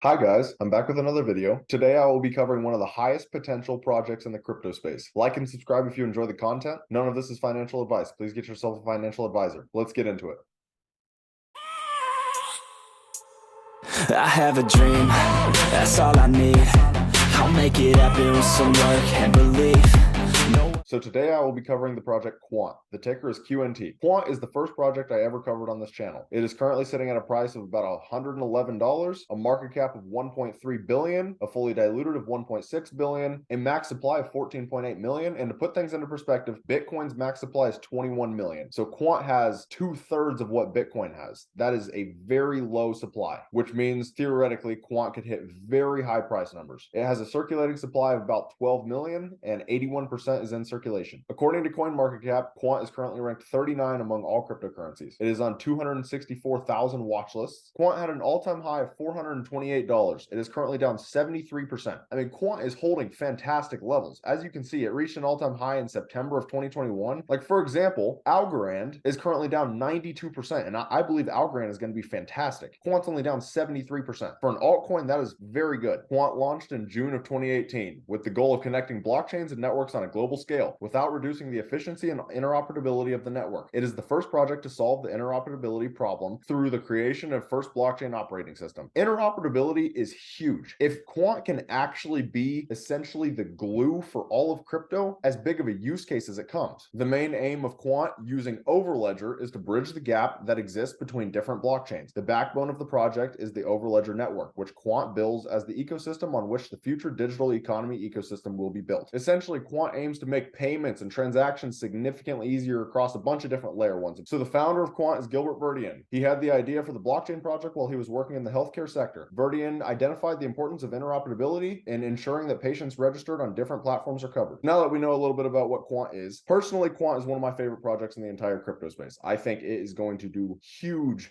Hi guys, I'm back with another video. Today I will be covering one of the highest potential projects in the crypto space. Like and subscribe if you enjoy the content. None of this is financial advice. Please get yourself a financial advisor. Let's get into it. I have a dream, that's all I need. I'll make it happen with some work and belief. So today I will be covering the project Quant. The ticker is QNT. Quant is the first project I ever covered on this channel. It is currently sitting at a price of about $111, a market cap of 1.3 billion, a fully diluted of 1.6 billion, a max supply of 14.8 million, and to put things into perspective, Bitcoin's max supply is 21 million. So Quant has 2/3 of what Bitcoin has. That is a very low supply, which means theoretically Quant could hit very high price numbers. It has a circulating supply of about 12 million and 81% is in circulation. According to CoinMarketCap, Quant is currently ranked 39 among all cryptocurrencies. It is on 264,000 watch lists. Quant had an all-time high of $428. It is currently down 73%. I mean, Quant is holding fantastic levels. As you can see, it reached an all-time high in September of 2021. Like, for example, Algorand is currently down 92%, and I believe Algorand is going to be fantastic. Quant's only down 73%. For an altcoin, that is very good. Quant launched in June of 2018 with the goal of connecting blockchains and networks on a global scale without reducing the efficiency and interoperability of the network. It is the first project to solve the interoperability problem through the creation of first blockchain operating system. Interoperability is huge. If Quant can actually be essentially the glue for all of crypto, as big of a use case as it comes. The main aim of Quant using Overledger is to bridge the gap that exists between different blockchains. The backbone of the project is the Overledger network, which Quant builds as the ecosystem on which the future digital economy ecosystem will be built. Essentially, Quant aims to make payments and transactions significantly easier across a bunch of different layer ones. So the founder of Quant is Gilbert Verdian. He had the idea for the blockchain project while he was working in the healthcare sector. Verdian identified the importance of interoperability and ensuring that patients registered on different platforms are covered. Now that we know a little bit about what Quant is, personally, Quant is one of my favorite projects in the entire crypto space. I think it is going to do huge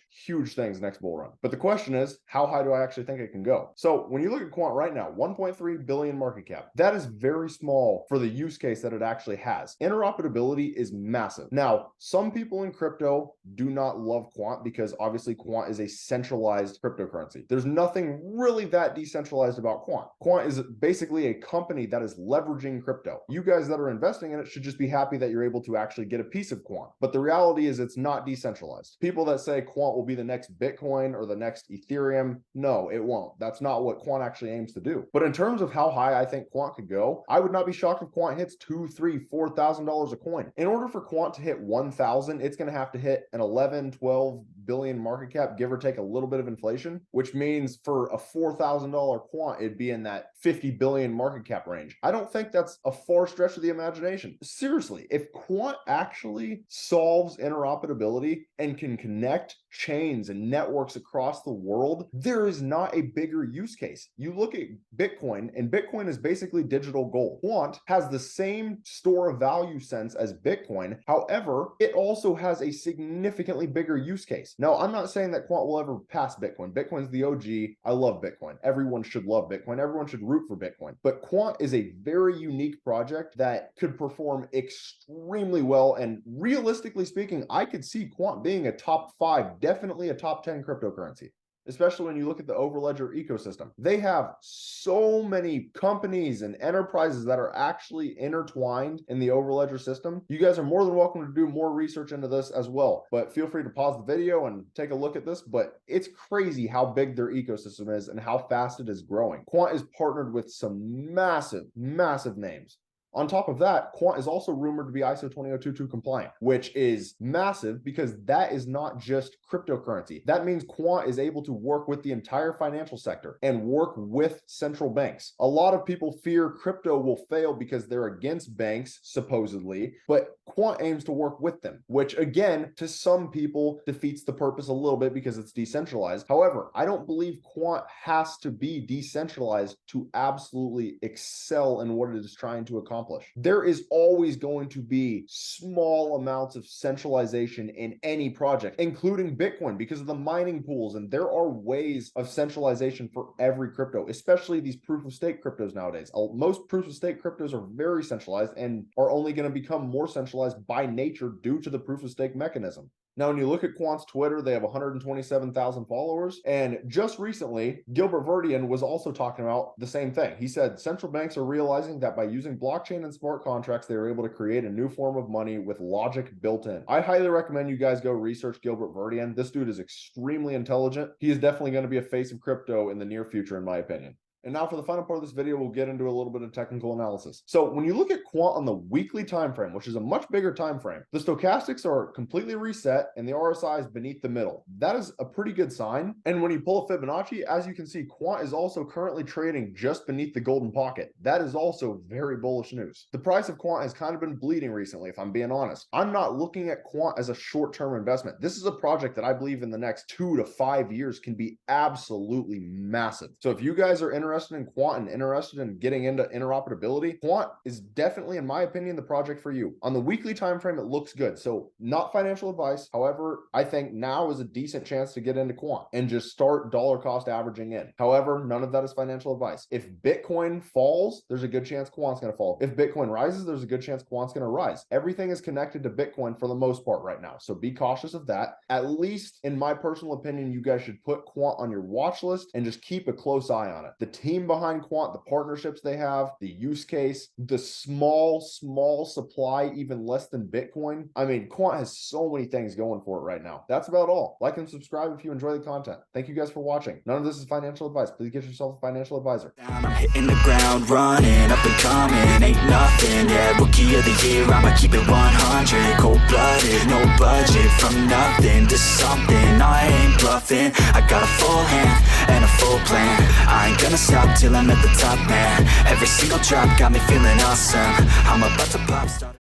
things next bull run. But the question is, how high do I actually think it can go? So when you look at Quant right now, 1.3 billion market cap, that is very small for the use case that it actually has. Interoperability is massive. Now, some people in crypto do not love Quant because obviously Quant is a centralized cryptocurrency. There's nothing really that decentralized about Quant. Quant is basically a company that is leveraging crypto. You guys that are investing in it should just be happy that you're able to actually get a piece of Quant. But the reality is it's not decentralized. People that say Quant will be the next Bitcoin or the next Ethereum, no, it won't. That's not what Quant actually aims to do. But in terms of how high I think Quant could go, I would not be shocked if Quant hits $2,000, $3,000, $4,000 a coin. In order for Quant to hit 1,000, it's going to have to hit an 11, 12 billion market cap, give or take a little bit of inflation, which means for a $4,000 Quant, it'd be in that 50 billion market cap range. I don't think that's a far stretch of the imagination. Seriously, if Quant actually solves interoperability and can connect chains and networks across the world, there is not a bigger use case. You look at Bitcoin, and Bitcoin is basically digital gold. Quant has the same store of value sense as Bitcoin. However, it also has a significantly bigger use case. Now, I'm not saying that Quant will ever pass Bitcoin. Bitcoin's the OG. I love Bitcoin. Everyone should love Bitcoin. Everyone should root for Bitcoin. But Quant is a very unique project that could perform extremely well. And realistically speaking, I could see Quant being a top 5, definitely a top 10 cryptocurrency. Especially when you look at the Overledger ecosystem. They have so many companies and enterprises that are actually intertwined in the Overledger system. You guys are more than welcome to do more research into this as well, but feel free to pause the video and take a look at this. But it's crazy how big their ecosystem is and how fast it is growing. Quant is partnered with some massive names. On top of that, Quant is also rumored to be Iso20022 compliant, which is massive because that is not just cryptocurrency. That means Quant is able to work with the entire financial sector and work with central banks. A lot of people fear crypto will fail because they're against banks, supposedly, but Quant aims to work with them, which again, to some people defeats the purpose a little bit because it's decentralized. However, I don't believe Quant has to be decentralized to absolutely excel in what it is trying to accomplish. There is always going to be small amounts of centralization in any project, including Bitcoin, because of the mining pools. And there are ways of centralization for every crypto, especially these proof of stake cryptos nowadays. Most proof of stake cryptos are very centralized and are only going to become more centralized by nature due to the proof of stake mechanism. Now, when you look at Quant's Twitter, they have 127,000 followers. And just recently, Gilbert Verdian was also talking about the same thing. He said central banks are realizing that by using blockchain and smart contracts, they are able to create a new form of money with logic built in. I highly recommend you guys go research Gilbert Verdian. This dude is extremely intelligent. He is definitely going to be a face of crypto in the near future, in my opinion. And now for the final part of this video, we'll get into a little bit of technical analysis. So when you look at Quant on the weekly time frame, which is a much bigger time frame, the stochastics are completely reset and the RSI is beneath the middle. That is a pretty good sign. And when you pull a Fibonacci, as you can see, Quant is also currently trading just beneath the golden pocket. That is also very bullish news. The price of Quant has kind of been bleeding recently, if I'm being honest. I'm not looking at Quant as a short-term investment. This is a project that I believe in the next 2 to 5 years can be absolutely massive. So if you guys are interested in Quant and interested in getting into interoperability, Quant is definitely, in my opinion, the project for you. On the weekly time frame, it looks good. So not financial advice. However, I think now is a decent chance to get into Quant and just start dollar cost averaging in. However, none of that is financial advice. If Bitcoin falls, there's a good chance Quant's going to fall. If Bitcoin rises, there's a good chance Quant's going to rise. Everything is connected to Bitcoin for the most part right now. So be cautious of that. At least in my personal opinion, you guys should put Quant on your watch list and just keep a close eye on it. The team behind Quant, the partnerships they have, the use case, the small supply, even less than Bitcoin. I mean, Quant has so many things going for it right now. That's about all. Like and subscribe if you enjoy the content. Thank you guys for watching. None of this is financial advice. Please get yourself a financial advisor. I'm hitting the ground running, up and coming, ain't nothing, yeah, rookie of the year, I'ma keep it 100, cold-blooded, no budget, from nothing to something, I ain't bluffing, I got a full hand, and a full plan, I ain't gonna stop till I'm at the top, man, every single drop got me feeling awesome, I'm about to pop, start